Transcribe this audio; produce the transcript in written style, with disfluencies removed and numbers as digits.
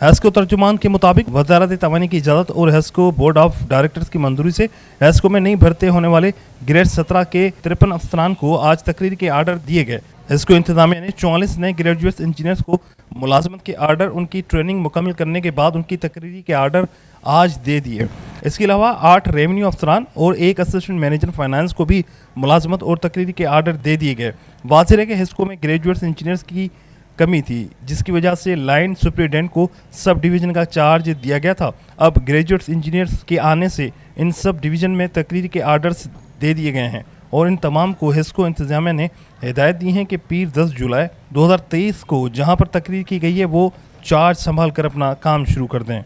Hesco तर्जुमान के मुताबिक वजारत तवानी की इजाज़त और हेस्को बोर्ड ऑफ डायरेक्टर्स की मंजूरी से हेस्को में नई भर्ती होने वाले ग्रेड 17 के 53 अफसरान को आज तकरीर के आर्डर दिए गए। हेस्को इंतजामिया ने 44 नए ग्रेजुएट इंजीनियर्स को मुलाजमत के आर्डर उनकी ट्रेनिंग मुकम्मल करने के बाद उनकी तकरीरी के आर्डर आज दे दिए। इसके अलावा 8 रेवेन्यू अफसरान और 1 असिस्टेंट मैनेजर फाइनेंस को भी मुलाजमत और तकरीरी के आर्डर दे दिए गए। वाज़ेह है कि हेस्को में ग्रेजुएट इंजीनियर्स की कमी थी, जिसकी वजह से लाइन सुपरिटेंडेंट को सब डिवीज़न का चार्ज दिया गया था। अब ग्रेजुएट इंजीनियर्स के आने से इन सब डिवीज़न में तकरीर के आर्डर्स दे दिए गए हैं और इन तमाम को हेस्को इंतजामिया ने हिदायत दी है कि पीर 10 जुलाई 2023 को जहां पर तकरीर की गई है वो चार्ज संभाल कर अपना काम शुरू कर दें।